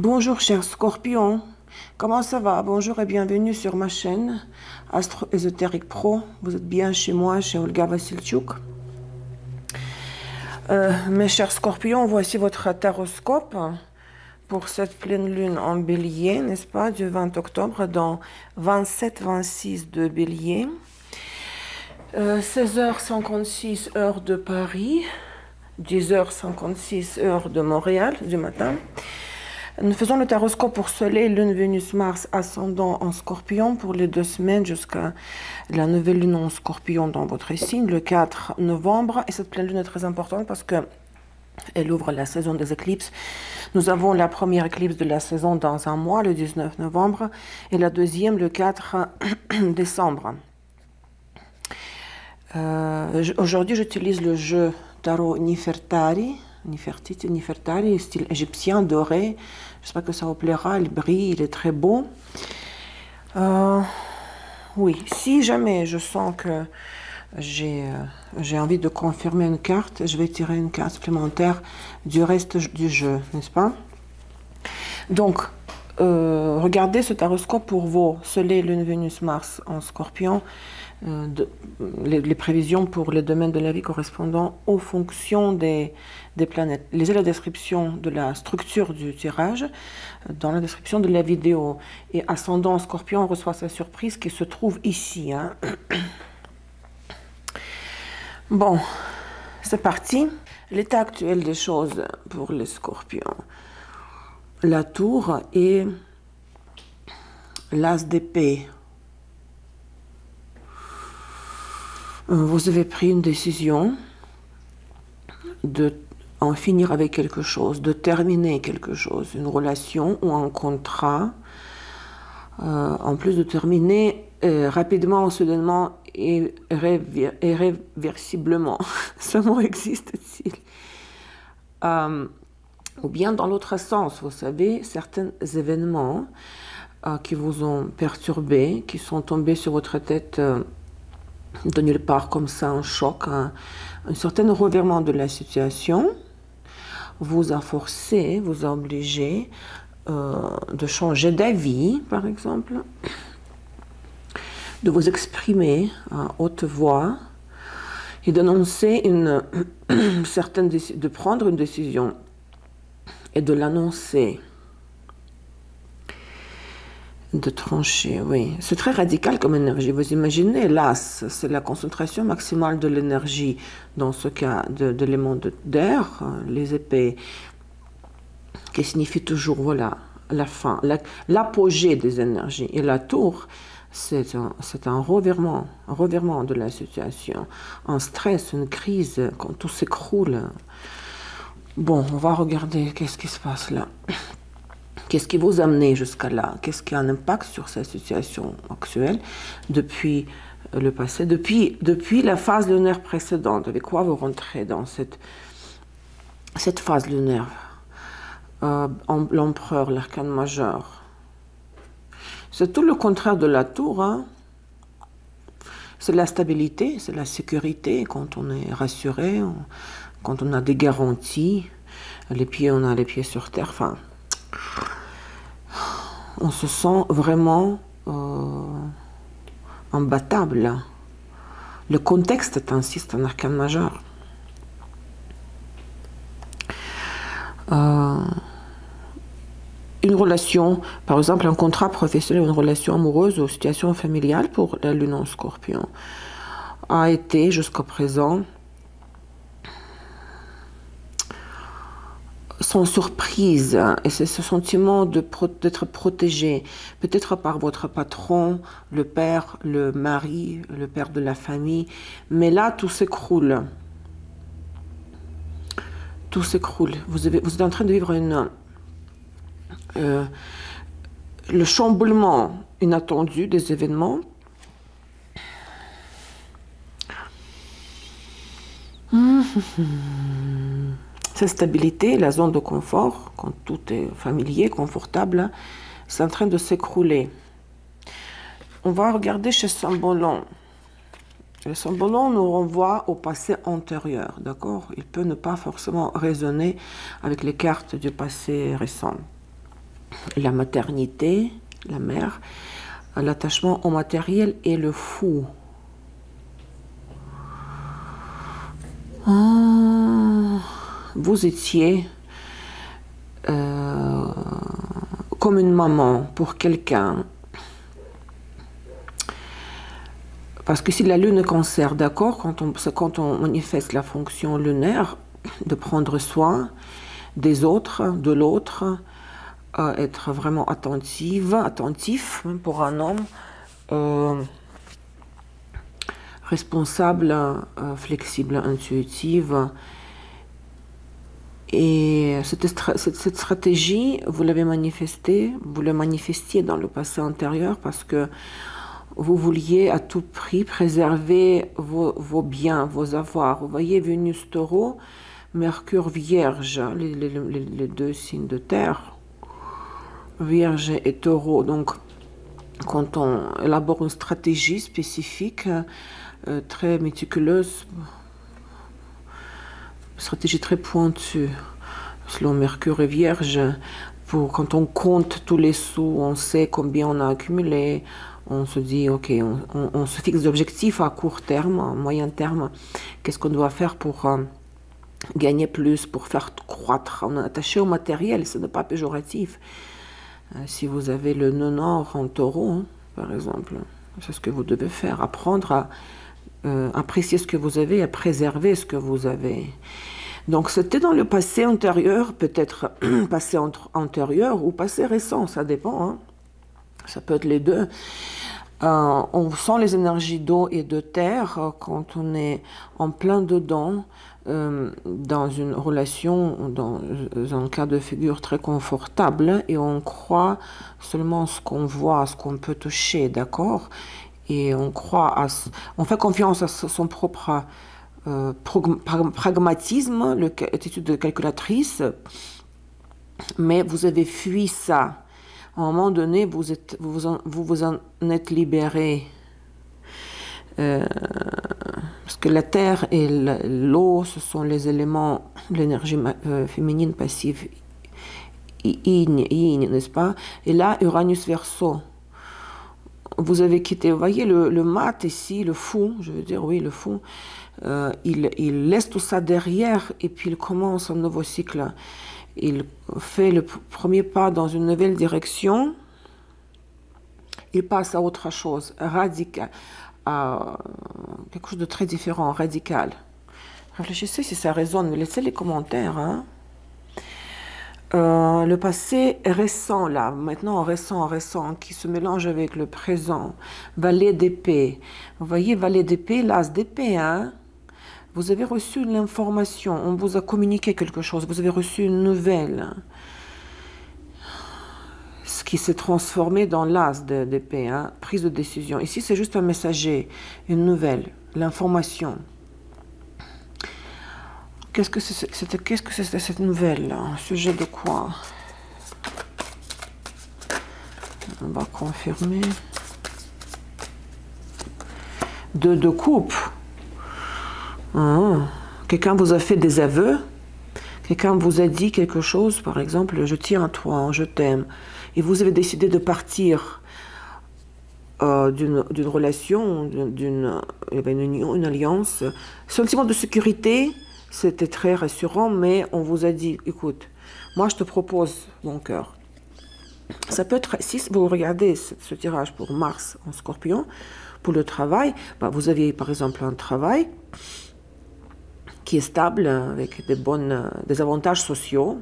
Bonjour chers scorpions, comment ça va? Bonjour et bienvenue sur ma chaîne Astro Ésotérique Pro. Vous êtes bien chez moi, chez Olga Vassilchuk. Mes chers scorpions, voici votre taroscope pour cette pleine lune en bélier, n'est-ce pas, du 20 octobre dans 27-26 de bélier. 16h56 heure de Paris, 10h56 heure de Montréal du matin. Nous faisons le taroscope pour Soleil, Lune, Vénus, Mars, ascendant en Scorpion pour les 2 semaines jusqu'à la nouvelle lune en Scorpion dans votre signe, le 4 novembre. Et cette pleine lune est très importante parce que elle ouvre la saison des éclipses. Nous avons la première éclipse de la saison dans un mois, le 19 novembre, et la deuxième le 4 décembre. Aujourd'hui, j'utilise le jeu tarot Nefertari, style égyptien, doré. J'espère que ça vous plaira, il brille, il est très beau. Oui, si jamais je sens que j'ai envie de confirmer une carte, je vais tirer une carte supplémentaire du reste du jeu, n'est-ce pas? Donc, regardez ce taroscope pour vos Soleil, Lune, Vénus, Mars en Scorpion. Les prévisions pour les domaines de la vie correspondant aux fonctions des planètes. Lisez la description de la structure du tirage dans la description de la vidéo. Et ascendant Scorpion, on reçoit sa surprise qui se trouve ici. Hein. Bon, c'est parti. L'état actuel des choses pour les Scorpions. La tour et l'as d'épée. Vous avez pris une décision de en finir avec quelque chose, de terminer quelque chose, une relation ou un contrat, en plus de terminer rapidement, soudainement et irréversiblement. Ce mot existe-t-il? Ou bien dans l'autre sens, vous savez, certains événements qui vous ont perturbé, qui sont tombés sur votre tête de nulle part comme ça, un choc, un certain revirement de la situation, vous a forcé, vous a obligé de changer d'avis, par exemple, de vous exprimer à haute voix et d'annoncer une certaine de prendre une décision et de l'annoncer. De trancher, oui. C'est très radical comme énergie. Vous imaginez, l'as, c'est la concentration maximale de l'énergie, dans ce cas de l'élément d'air, les épées, qui signifie toujours, voilà, la fin, l'apogée des énergies. Et la tour, c'est un revirement de la situation, un stress, une crise, quand tout s'écroule. Bon, on va regarder qu'est-ce qui se passe là. Qu'est-ce qui vous a amené jusqu'à là? Qu'est-ce qui a un impact sur cette situation actuelle depuis le passé, depuis la phase lunaire précédente? Avec quoi vous rentrez dans cette phase lunaire? L'empereur, l'arcane majeur. C'est tout le contraire de la tour. Hein? C'est la stabilité, c'est la sécurité, quand on est rassuré, quand on a des garanties, on a les pieds sur terre, enfin... On se sent vraiment imbattable. Le contexte est ainsi, c'est un arcane majeur. Une relation, par exemple un contrat professionnel, une relation amoureuse ou situation familiale pour la lune en Scorpion, a été jusqu'à présent sans surprise, et c'est ce sentiment d'être protégé, peut-être par votre patron, le père, le mari, le père de la famille, mais là tout s'écroule. Tout s'écroule. Vous êtes en train de vivre le chamboulement inattendu des événements. Cette stabilité, la zone de confort, quand tout est familier, confortable, c'est en train de s'écrouler. On va regarder chez Sambolon. Le Sambolon nous renvoie au passé antérieur, d'accord? Il peut ne pas forcément résonner avec les cartes du passé récent. la maternité, la mère, l'attachement au matériel et le fou. Vous étiez comme une maman pour quelqu'un. Parce que si la lune est cancer, d'accord, quand on manifeste la fonction lunaire de prendre soin des autres, de l'autre, être vraiment attentif même pour un homme, responsable, flexible, intuitive. Et cette stratégie, vous l'avez manifestée, vous la manifestiez dans le passé antérieur parce que vous vouliez à tout prix préserver vos biens, vos avoirs. Vous voyez Vénus Taureau, Mercure Vierge, les deux signes de terre, Vierge et Taureau. Donc, quand on élabore une stratégie spécifique, très méticuleuse, stratégie très pointue, selon Mercure et Vierge, quand on compte tous les sous, on sait combien on a accumulé, on se dit, ok, on se fixe des objectifs à court terme, à moyen terme, qu'est-ce qu'on doit faire pour gagner plus, pour faire croître. On est attaché au matériel, ce n'est pas péjoratif. Si vous avez le nœud nord en taureau, hein, par exemple, c'est ce que vous devez faire, apprendre à apprécier ce que vous avez, à préserver ce que vous avez. Donc c'était dans le passé antérieur, peut-être passé antérieur ou passé récent, ça dépend, hein. Ça peut être les deux. On sent les énergies d'eau et de terre quand on est en plein dedans, dans une relation, dans un cas de figure très confortable, et on croit seulement ce qu'on voit, ce qu'on peut toucher, d'accord? Et on fait confiance à son propre pragmatisme, l'attitude de calculatrice, mais vous avez fui ça. À un moment donné, vous en êtes libéré. Parce que la terre et l'eau, ce sont les éléments de l'énergie féminine passive, yin, n'est-ce pas? Et là, Uranus Verseau. Vous avez quitté, vous voyez, le mat ici, le fou, je veux dire, oui, le fou, il laisse tout ça derrière et puis il commence un nouveau cycle. Il fait le premier pas dans une nouvelle direction, il passe à autre chose, radical, à quelque chose de très différent, radical. Réfléchissez si ça résonne, mais laissez les commentaires, hein. Le passé récent, là, maintenant récent, qui se mélange avec le présent. Valet d'épée. Vous voyez, valet d'épée, l'as d'épée, hein. Vous avez reçu l'information, on vous a communiqué quelque chose, vous avez reçu une nouvelle. Ce qui s'est transformé dans l'as d'épée, hein. Prise de décision. Ici, c'est juste un messager, une nouvelle, l'information. Qu'est-ce que c'était cette nouvelle? Un sujet de quoi? On va confirmer. De coupe. Quelqu'un vous a fait des aveux. Quelqu'un vous a dit quelque chose, par exemple, je tiens à toi, je t'aime. Et vous avez décidé de partir d'une relation, d'une union, une alliance. Sentiment de sécurité. C'était très rassurant, mais on vous a dit, écoute, moi je te propose mon cœur. Ça peut être, si vous regardez ce tirage pour Mars en Scorpion, pour le travail, bah, vous aviez par exemple un travail qui est stable, avec des avantages sociaux,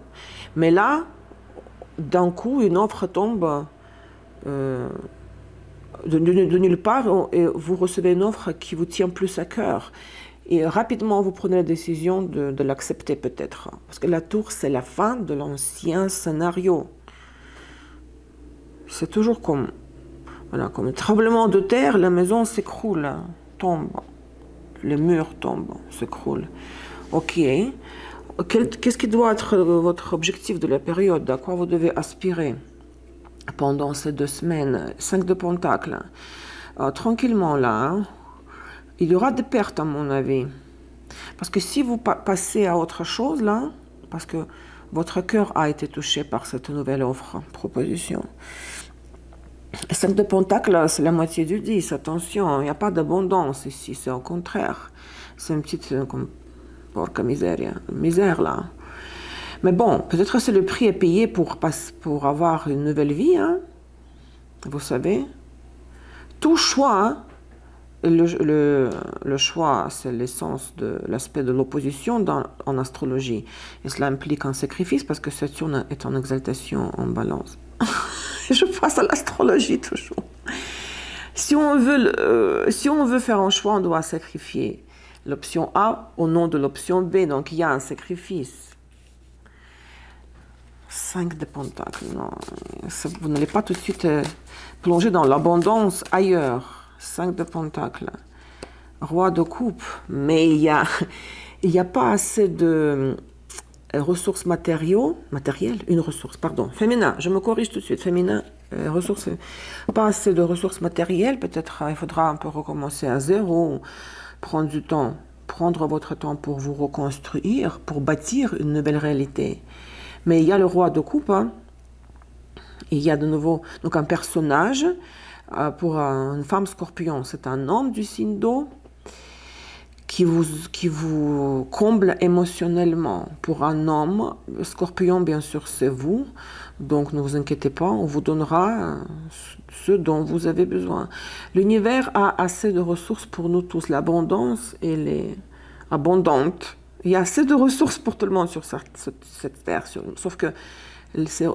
mais là, d'un coup, une offre tombe de nulle part, et vous recevez une offre qui vous tient plus à cœur. Et rapidement, vous prenez la décision de l'accepter peut-être. Parce que la tour, c'est la fin de l'ancien scénario. C'est toujours comme un tremblement de terre, la maison s'écroule, tombe. Les murs tombent, s'écroulent. Ok. Qu'est-ce qui doit être votre objectif de la période? À quoi vous devez aspirer pendant ces 2 semaines? 5 de Pentacles. Tranquillement là, hein. Il y aura des pertes, à mon avis. Parce que si vous passez à autre chose, là, parce que Votre cœur a été touché par cette nouvelle offre, proposition. 5 de Pentacle, c'est la moitié du 10. Attention, il n'y a pas d'abondance ici, c'est au contraire. C'est une petite porca misère là. Mais bon, peut-être c'est le prix à payer pour avoir une nouvelle vie, hein. Vous savez. Tout choix, hein. Le choix, c'est l'essence de l'aspect de l'opposition en astrologie. Et cela implique un sacrifice parce que Saturne est en exaltation en balance. Je passe à l'astrologie toujours. Si on veut faire un choix, on doit sacrifier l'option A au nom de l'option B. Donc il y a un sacrifice. 5 de Pentacle. Non, vous n'allez pas tout de suite plonger dans l'abondance ailleurs. 5 de Pentacle. Roi de coupe. Mais il y a pas assez de ressources matérielles, une ressource, pardon, féminin, je me corrige tout de suite, féminin, ressources, pas assez de ressources matérielles, peut-être il faudra un peu recommencer à zéro, prendre du temps, prendre votre temps pour vous reconstruire, pour bâtir une nouvelle réalité. Mais il y a le roi de coupe, hein. Il y a de nouveau donc un personnage pour une femme scorpion, c'est un homme du signe d'eau, qui vous comble émotionnellement. Pour un homme, Scorpion, bien sûr, c'est vous. Donc, ne vous inquiétez pas, on vous donnera ce dont vous avez besoin. L'univers a assez de ressources pour nous tous. L'abondance, elle est abondante. Il y a assez de ressources pour tout le monde sur cette terre. Sauf que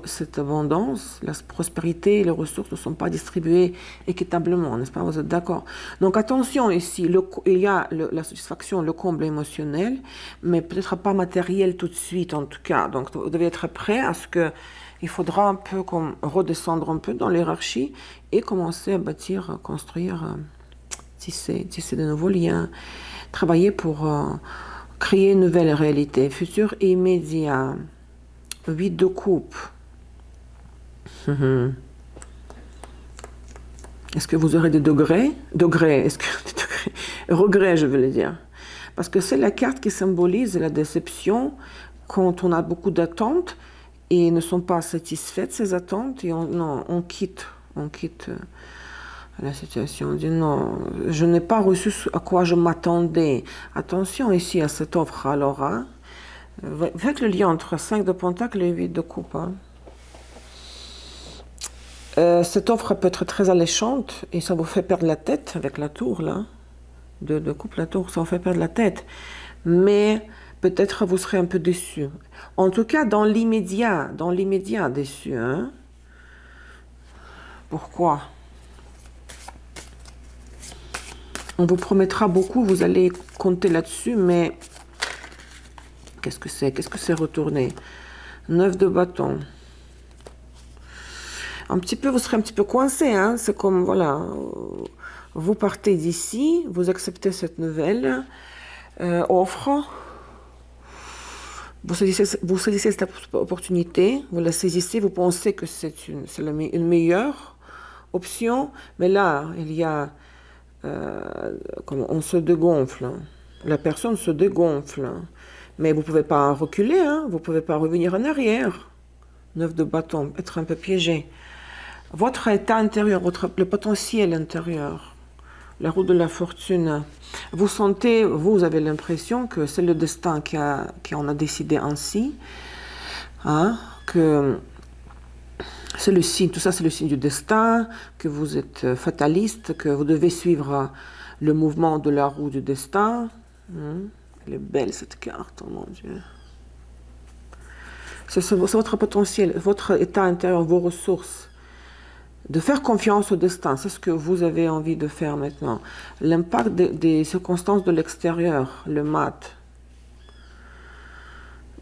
cette abondance, la prospérité et les ressources ne sont pas distribuées équitablement, n'est-ce pas? Vous êtes d'accord? Donc attention ici, il y a la satisfaction, le comble émotionnel, mais peut-être pas matériel tout de suite en tout cas. Donc vous devez être prêt à ce que il faudra un peu redescendre un peu dans l'hiérarchie et commencer à bâtir, construire, tisser de nouveaux liens, travailler pour créer une nouvelle réalité, futur et immédiat. 8 de coupe. Est-ce que vous aurez des degrés? Est-ce que des degrés? Regrets, je veux le dire. Parce que c'est la carte qui symbolise la déception quand on a beaucoup d'attentes et ne sont pas satisfaites ces attentes et on quitte la situation. On dit non, je n'ai pas reçu à quoi je m'attendais. Attention ici à cette offre alors, hein. Faites le lien entre 5 de Pentacle et 8 de coupe. Hein. Cette offre peut être très alléchante et ça vous fait perdre la tête avec la tour là. De coupe, la tour, ça vous fait perdre la tête. Mais peut-être vous serez un peu déçu. En tout cas, dans l'immédiat déçu. Hein. Pourquoi? On vous promettra beaucoup, vous allez compter là-dessus, mais qu'est-ce que c'est? Qu'est-ce que c'est retourné? 9 de bâton. Vous serez un petit peu coincé, hein? C'est comme, voilà, vous partez d'ici, vous acceptez cette nouvelle offre, vous saisissez cette opportunité, vous la saisissez, vous pensez que c'est une meilleure option, mais là, il y a, on se dégonfle, la personne se dégonfle, mais vous ne pouvez pas reculer, hein? Vous ne pouvez pas revenir en arrière. 9 de bâton, être un peu piégé. Votre état intérieur, le potentiel intérieur, la roue de la fortune, vous sentez, vous avez l'impression que c'est le destin qui en a décidé ainsi, hein, que c'est le signe, tout ça c'est le signe du destin, que vous êtes fataliste, que vous devez suivre le mouvement de la roue du destin. Elle est belle cette carte, oh mon Dieu. C'est votre potentiel, votre état intérieur, vos ressources. De faire confiance au destin, c'est ce que vous avez envie de faire maintenant. L'impact des circonstances de l'extérieur, le mat.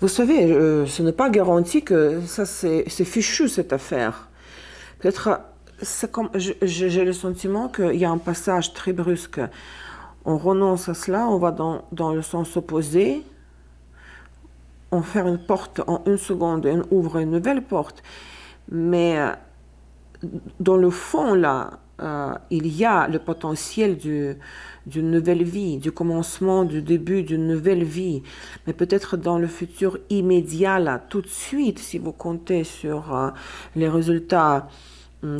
Vous savez, ce n'est pas garanti que ça c'est fichu cette affaire. Peut-être, j'ai le sentiment qu'il y a un passage très brusque. On renonce à cela, on va dans le sens opposé. On ferme une porte en une seconde et on ouvre une nouvelle porte. Mais dans le fond, là, il y a le potentiel d'une nouvelle vie, du commencement, du début d'une nouvelle vie. Mais peut-être dans le futur immédiat, là, tout de suite, si vous comptez sur les résultats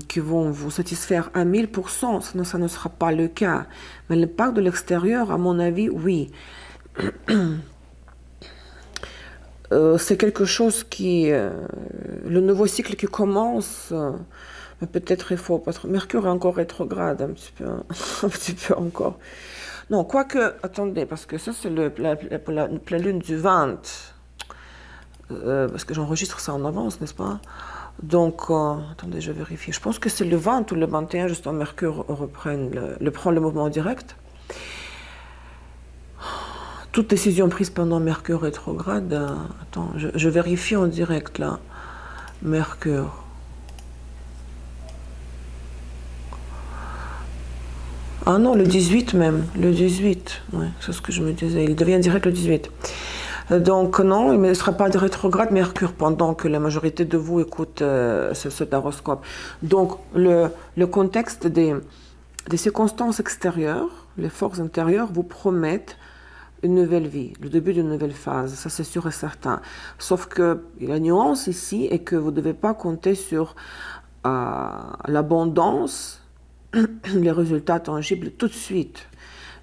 qui vont vous satisfaire à 1000%, ça ne sera pas le cas. Mais l'impact de l'extérieur, à mon avis, oui. C'est quelque chose qui... le nouveau cycle qui commence... mais peut-être il faut... Parce que Mercure est encore rétrograde, un petit peu, un petit peu encore. Non, quoique... Attendez, parce que ça, c'est la lune du 20. Parce que j'enregistre ça en avance, n'est-ce pas? Donc, attendez, je vérifie. Je pense que c'est le 20 ou le 21, justement, Mercure prend le mouvement direct. Toute décision prise pendant Mercure rétrograde, attends, je vérifie en direct là. Mercure. Ah non, le 18 même, le 18, ouais, c'est ce que je me disais, il devient direct le 18. Donc non, il ne sera pas de rétrograde Mercure pendant que la majorité de vous écoute cet horoscope. Donc le contexte des circonstances extérieures, les forces intérieures vous promettent une nouvelle vie, le début d'une nouvelle phase, ça c'est sûr et certain. Sauf que la nuance ici est que vous ne devez pas compter sur l'abondance, les résultats tangibles tout de suite.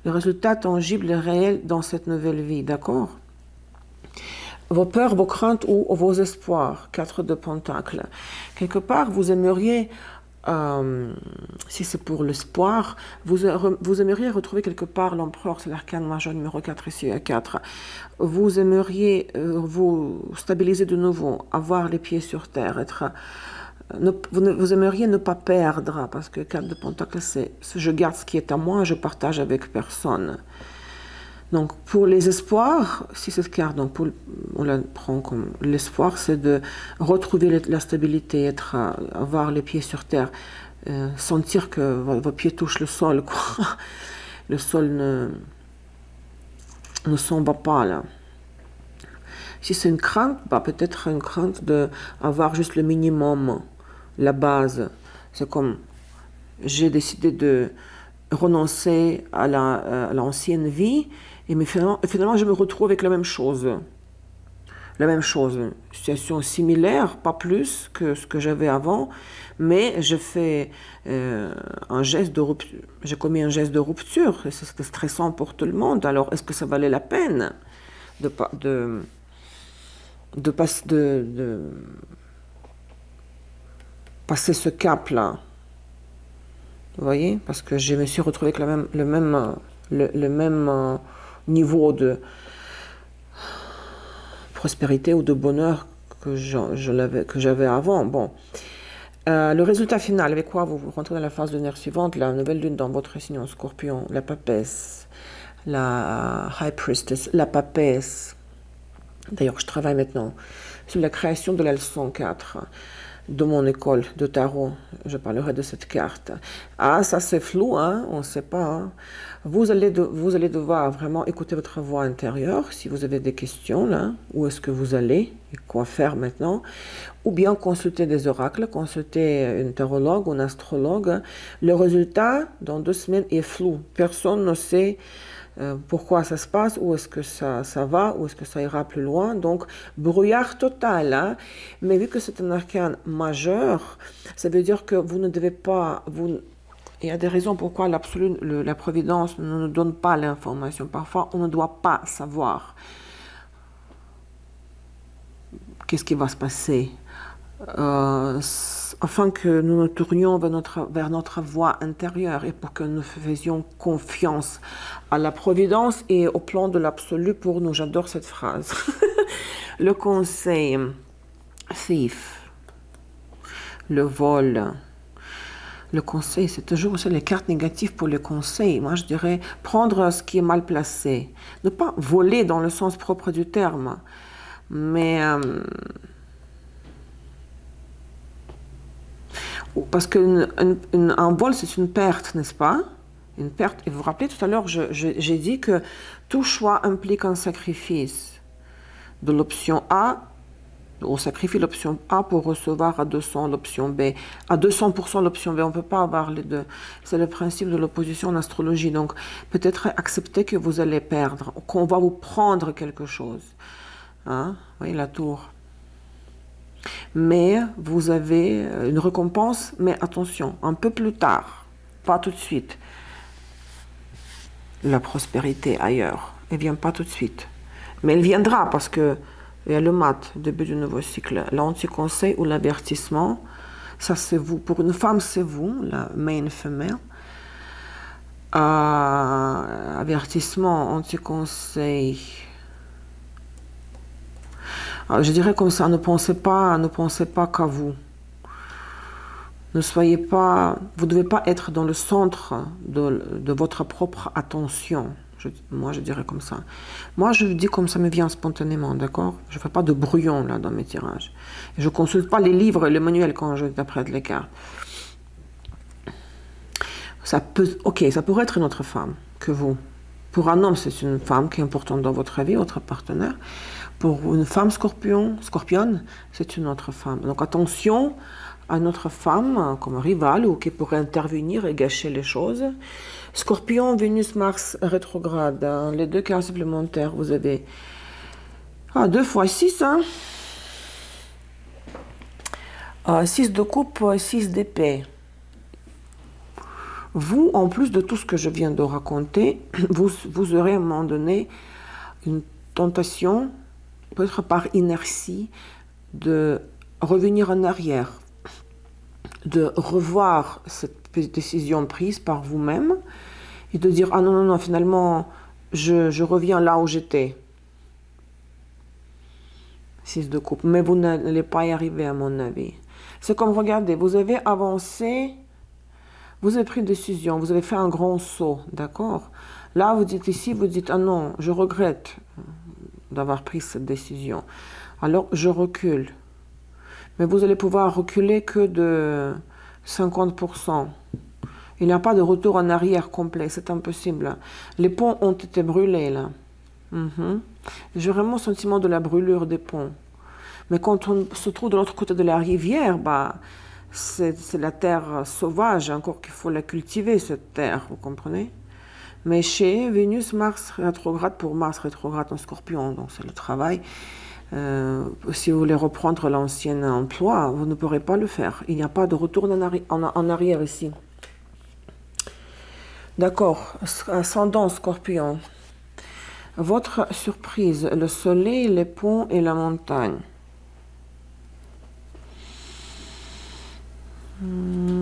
Les résultats tangibles et réels dans cette nouvelle vie, d'accord? Vos peurs, vos craintes ou vos espoirs, 4 de Pentacles. Quelque part, vous aimeriez... si c'est pour l'espoir, vous aimeriez retrouver quelque part l'empereur, c'est l'arcane majeur numéro 4 ici à 4. Vous aimeriez vous stabiliser de nouveau, avoir les pieds sur terre, vous aimeriez ne pas perdre, parce que 4 de Pentacle, c'est je garde ce qui est à moi, je partage avec personne. Donc pour les espoirs, si c'est ce cas, donc on la prend comme l'espoir, c'est de retrouver la stabilité, avoir les pieds sur terre, sentir que vos pieds touchent le sol, quoi. Le sol ne s'en bat pas là. Si c'est une crainte, bah, peut-être une crainte d'avoir juste le minimum, la base. C'est comme j'ai décidé de renoncer à l'ancienne vie, mais finalement je me retrouve avec la même chose. La même chose, une situation similaire, pas plus que ce que j'avais avant, mais je fais un geste de rupture. J'ai commis un geste de rupture, et c'était stressant pour tout le monde. Alors, est-ce que ça valait la peine de passer ce cap-là? Vous voyez? Parce que je me suis retrouvée avec le même niveau de prospérité ou de bonheur que j'avais avant. Bon. Le résultat final, avec quoi vous rentrez dans la phase lunaire suivante, la nouvelle lune dans votre signe en Scorpion, la papesse, la High Priestess, la papesse. D'ailleurs, je travaille maintenant sur la création de la leçon 4 de mon école de tarot. Je parlerai de cette carte. Ah, ça c'est flou, hein? On ne sait pas. Hein? Vous allez devoir vraiment écouter votre voix intérieure si vous avez des questions, là. Où est-ce que vous allez et quoi faire maintenant? Ou bien consulter des oracles, consulter une tarologue ou un astrologue. Le résultat, dans 2 semaines, est flou. Personne ne sait pourquoi ça se passe, où est-ce que ça va, où est-ce que ça ira plus loin. Donc, brouillard total. Hein? Mais vu que c'est un arcane majeur, ça veut dire que vous ne devez pas... Il y a des raisons pourquoi la providence ne nous donne pas l'information. Parfois, on ne doit pas savoir qu'est-ce qui va se passer. Afin que nous nous tournions vers notre voie intérieure et pour que nous faisions confiance à la providence et au plan de l'absolu pour nous. J'adore cette phrase. Le conseil, thief, le vol. Le conseil, c'est toujours aussi les cartes négatives pour les conseils. Moi, je dirais prendre ce qui est mal placé. Ne pas voler dans le sens propre du terme, mais... parce qu'un vol, c'est une perte, n'est-ce pas? Une perte. Et vous vous rappelez, tout à l'heure, j'ai dit que tout choix implique un sacrifice. De l'option A On sacrifie l'option A pour recevoir à 200 l'option B. À 200% l'option B, on ne peut pas avoir les deux. C'est le principe de l'opposition en astrologie. Donc, peut-être accepter que vous allez perdre, qu'on va vous prendre quelque chose. Hein? Vous voyez la tour. Mais vous avez une récompense, mais attention, un peu plus tard, pas tout de suite. La prospérité ailleurs, elle ne vient pas tout de suite. Mais elle viendra parce que il y a le mat, début du nouveau cycle. L'anti-conseil ou l'avertissement, ça c'est vous. Pour une femme, c'est vous, la main femelle. Avertissement, anti-conseil. Je dirais comme ça, ne pensez pas qu'à vous. Ne soyez pas, vous ne devez pas être dans le centre de votre propre attention. Moi, je dirais comme ça. Moi, je dis comme ça me vient spontanément, d'accord? Je ne fais pas de brouillon là dans mes tirages. Je ne consulte pas les livres et les manuels quand je interprète les cartes. Ça peut, ok, ça pourrait être une autre femme que vous. Pour un homme, c'est une femme qui est importante dans votre vie, votre partenaire. Pour une femme scorpionne, c'est une autre femme. Donc attention à notre femme comme rivale ou qui pourrait intervenir et gâcher les choses. Scorpion, Vénus, Mars rétrograde. Hein. Les deux cartes supplémentaires, vous avez 2 fois 6. Hein. 6 de coupe, 6 d'épée. Vous, en plus de tout ce que je viens de raconter, vous aurez à un moment donné une tentation, peut-être par inertie, de revenir en arrière, de revoir cette décision prise par vous-même et de dire « Ah non, non, non, finalement, je reviens là où j'étais. » 6 de coupe. Mais vous n'allez pas y arriver, à mon avis. C'est comme, regardez, vous avez avancé, vous avez pris une décision, vous avez fait un grand saut, d'accord? Là, vous dites ici, vous dites « Ah non, je regrette d'avoir pris cette décision. Alors, je recule. » Mais vous allez pouvoir reculer que de 50%. Il n'y a pas de retour en arrière complet, c'est impossible. Les ponts ont été brûlés, là. J'ai vraiment le sentiment de la brûlure des ponts. Mais quand on se trouve de l'autre côté de la rivière, bah, c'est la terre sauvage, encore qu'il faut la cultiver, cette terre, vous comprenez? Mais chez Vénus, Mars rétrograde, pour Mars rétrograde en Scorpion, donc c'est le travail. Si vous voulez reprendre l'ancien emploi, vous ne pourrez pas le faire. Il n'y a pas de retour en arrière ici. D'accord, ascendant Scorpion. Votre surprise, le soleil, les ponts et la montagne.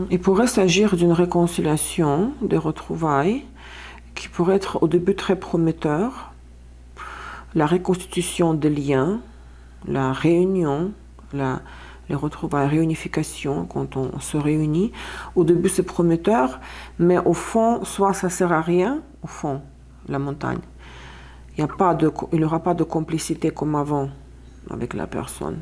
Il pourrait s'agir d'une réconciliation, des retrouvailles, qui pourrait être au début très prometteur. La reconstitution des liens, la réunion, les retrouvailles, réunification, quand on se réunit. Au début, c'est prometteur, mais au fond, soit ça ne sert à rien, au fond, la montagne. Il n'y aura pas de complicité comme avant avec la personne.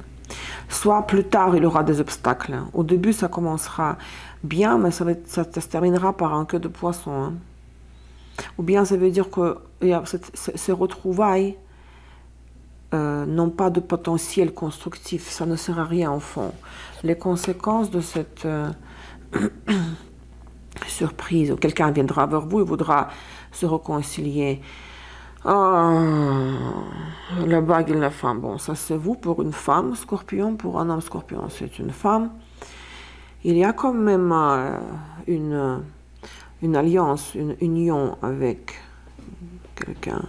Soit plus tard, il y aura des obstacles. Au début, ça commencera bien, mais ça se terminera par un queue de poisson. Hein. Ou bien ça veut dire que ces retrouvailles n'ont pas de potentiel constructif. Ça ne sert à rien au fond. Les conséquences de cette surprise, quelqu'un viendra vers vous et voudra se réconcilier. La bague et la femme. Bon, ça c'est vous pour une femme Scorpion, pour un homme Scorpion, c'est une femme. Il y a quand même une alliance, une union avec quelqu'un.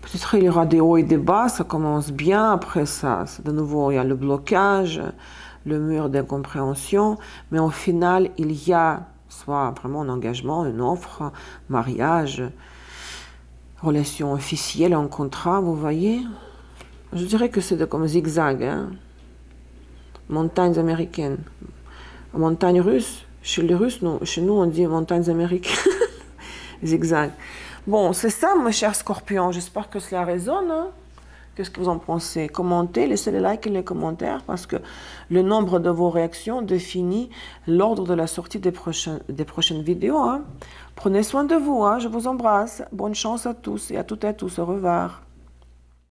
Peut-être il y aura des hauts et des bas, ça commence bien, après ça, de nouveau il y a le blocage, le mur d'incompréhension, mais au final il y a soit vraiment un engagement, une offre, mariage, relation officielle, un contrat, vous voyez. Je dirais que c'est comme zigzag, hein. Montagnes américaines. Montagnes russes, chez les Russes, non, chez nous on dit montagnes américaines. Zigzag. Bon, c'est ça, mes chers Scorpions. J'espère que cela résonne. Hein. Qu'est-ce que vous en pensez? Commentez, laissez les likes et les commentaires parce que le nombre de vos réactions définit l'ordre de la sortie des prochaines vidéos. Hein. Prenez soin de vous. Hein. Je vous embrasse. Bonne chance à tous et à toutes et à tous. Au revoir.